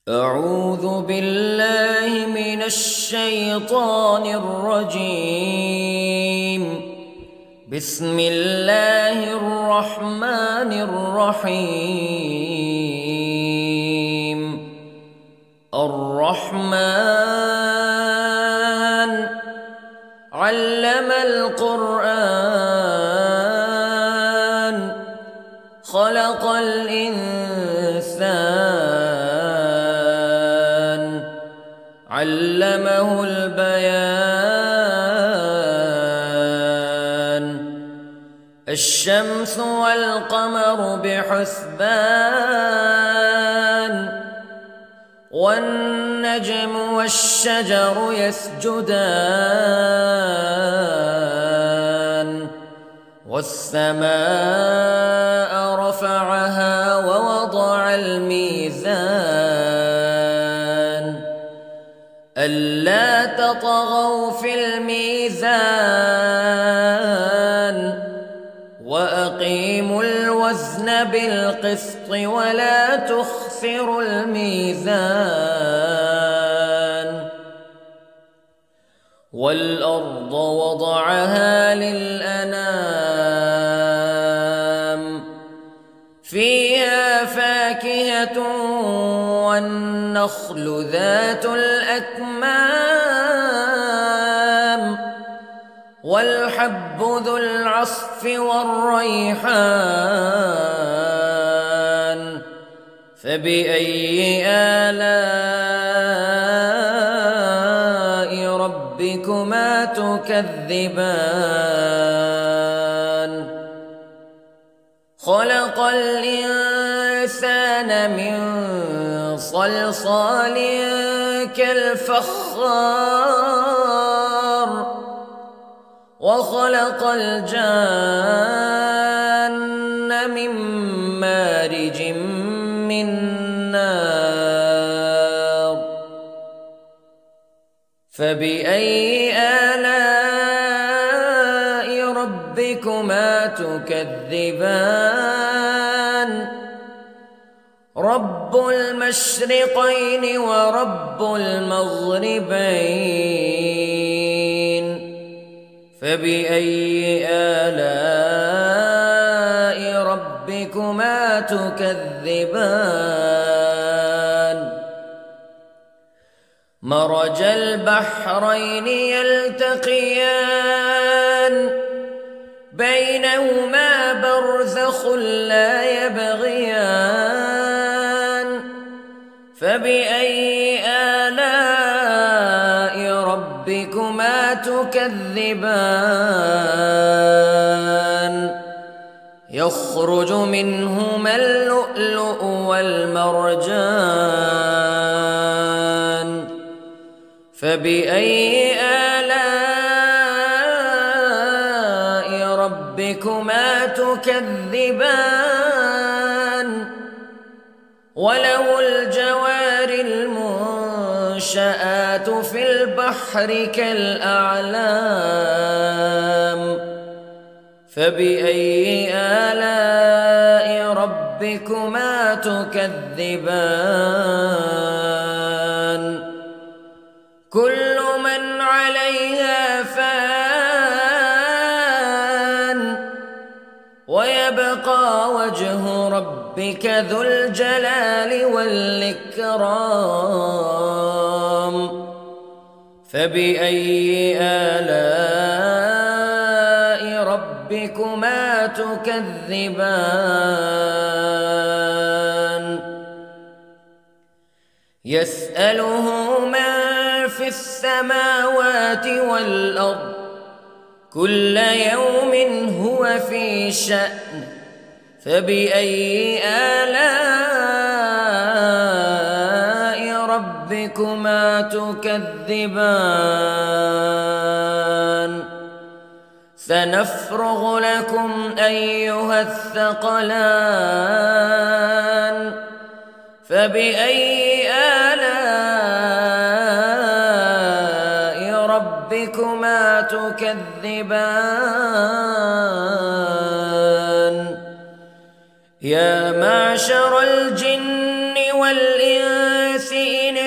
أعوذ بالله من الشيطان الرجيم. بسم الله الرحمن الرحيم. الرحمن علم القرآن خلق الإنسان علمه البيان. الشمس والقمر بحسبان والنجم والشجر يسجدان والسماء رفعها ووضع الميزان ألا تطغوا في الميزان وأقيموا الوزن بالقسط ولا تخسروا الميزان. والأرض وضعها للأنام فيها فاكهة والنخل ذات الأكمام والحب ذو العصف والريحان فبأي آلاء ربكما تكذبان. خلق الإنسان من صلصال كالفخار وخلق الجان من مارج من نار فبأي آلاء ربكما تكذبان. رب المشرقين ورب المغربين فبأي آلاء ربكما تكذبان. مرج البحرين يلتقيان بينهما برزخ لا يبغيان فبأي آلاء ربكما تكذبان. يخرج منهما اللؤلؤ والمرجان فبأي آلاء ربكما تكذبان. وله الجوار المنشآت في البحر كالأعلام فبأي آلاء ربكما تكذبان. كل من عليها فان ويبقى وجه ربك ذو الجلال والإكرام فبأي آلاء ربكما تكذبان. يسأله من في السماوات والأرض كل يوم هو في شأن فبأي آلاء ربكما تكذبان. سنفرغ لكم أيها الثقلان فبأي آلاء ربكما تكذبان. يا معشر الجن والإنس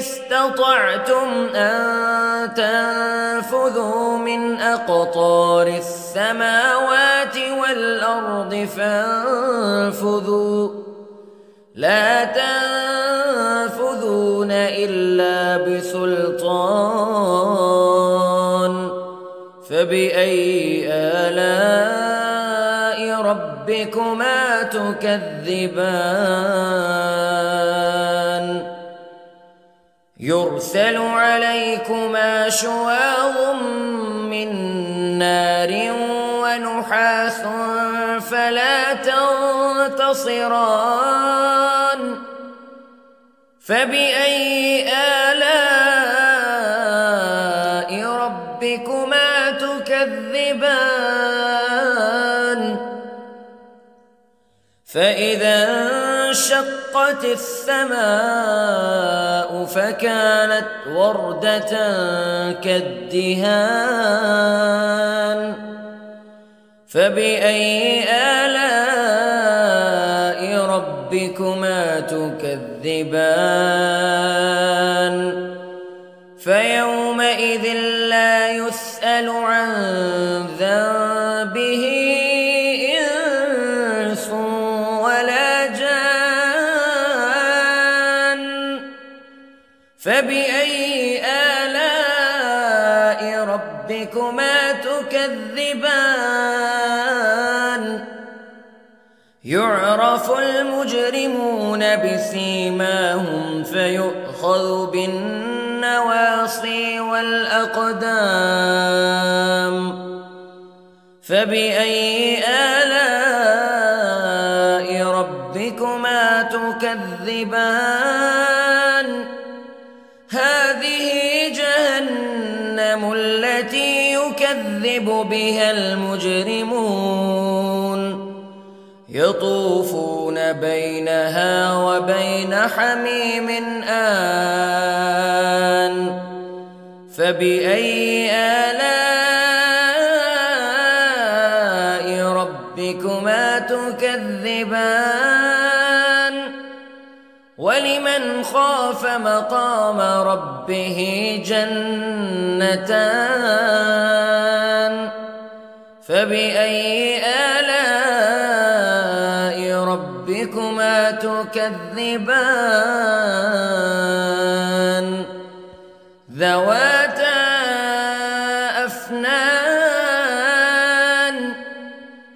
استطعتم أن تنفذوا من أقطار السماوات والأرض فانفذوا لا تنفذون إلا بسلطان فبأي آلاء ربكما تكذبان يرسل عليكما شواظ من نار ونحاس فلا تنتصران فبأي آلاء ربكما تكذبان فإذا انشقت السماء فكانت وردة كالدهان فبأي آلاء ربكما تكذبان فيومئذ لا يسأل عن ذنبه إنس ولا جان فبأي آلاء ربكما تكذبان يعرف المجرمون بسيماهم فيؤخذ بالنواصي والأقدام فبأي آلاء ربكما تكذبان هذه جهنم التي يكذب بها المجرمون يطوفون بينها وبين حميم آن فبأي آلاء ربكما تكذبان ولمن خاف مقام ربه جنتان فبأي آلاء ربكما تكذبان ذواتا أفنان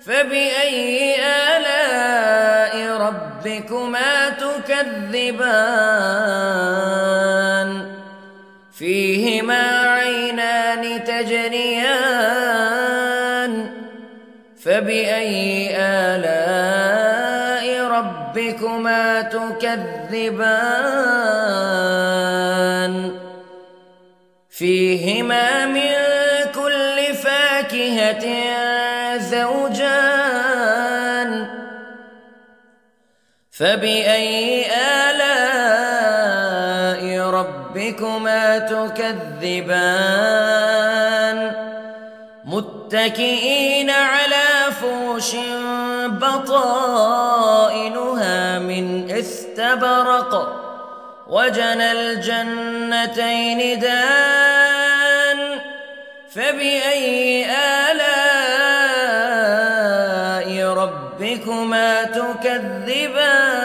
فبأي آلاء ربكما تكذبان فيهما عينان تجريان فبأي آلاء ربكما تكذبان فيهما من كل فاكهة زوجان فبأي آلاء ربكما تكذبان متكئين على فرش بطائنها من استبرق وجنى الجنتين دان فبأي آلاء ربكما تكذبان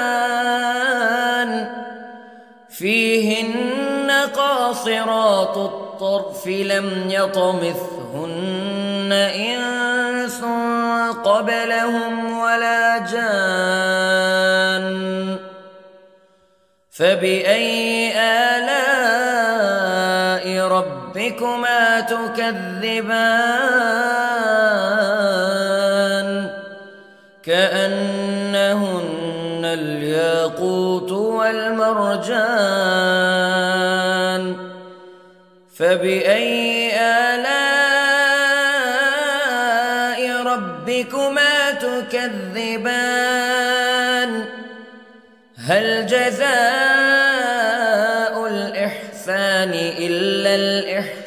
فيهن قاصرات الطرف لم يطمثهن إنس قبلهم ولا جان فبأي آلاء ربكما تكذبان كأنهن الياقوت والمرجان فبأي آلاء ربكما تكذبان هل جزاء الإحسان إلا الإحسان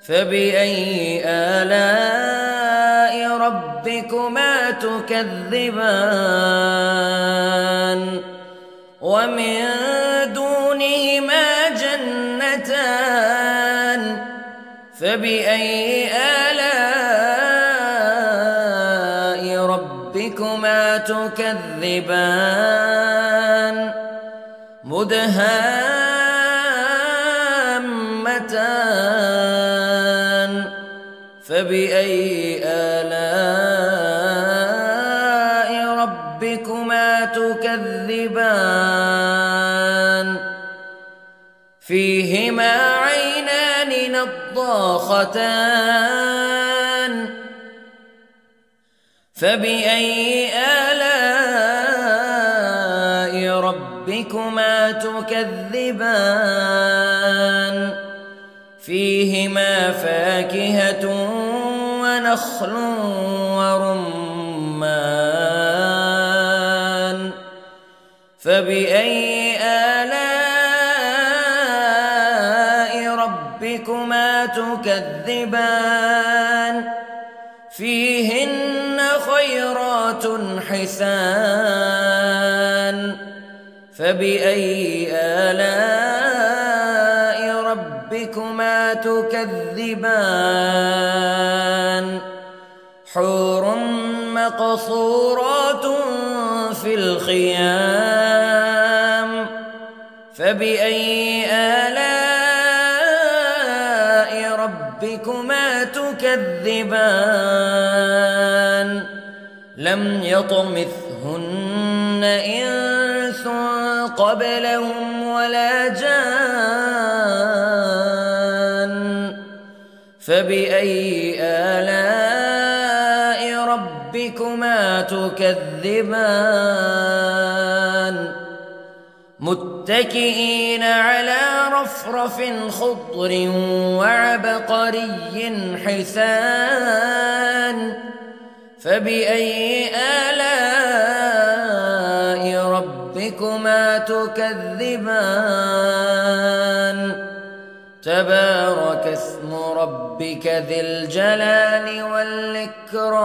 فبأي آلاء ربكما تكذبان ومن دونهما جنتان فبأي آلاء ربكما تكذبان مدهامتان فبأي آلاء ربكما تكذبان فيهما عينان نضاختان فبأي آلاء ربكما تكذبان فيهما فاكهة ونخل ورمان فبأي آلاء ربكما تكذبان فيهن خيرات حسان فبأي آلاء ربكما تكذبان حور مقصورات في الخيام فبأي آلاء ربكما تكذبان لم يطمثهن إنس قبلهم ولا جان فبأي آلاء ربكما تكذبان متكئين على رفرف خضر وعبقري حسان فبأي آلاء ربكما تكذبان تبارك اسم ربك ذي الجلال والإكرام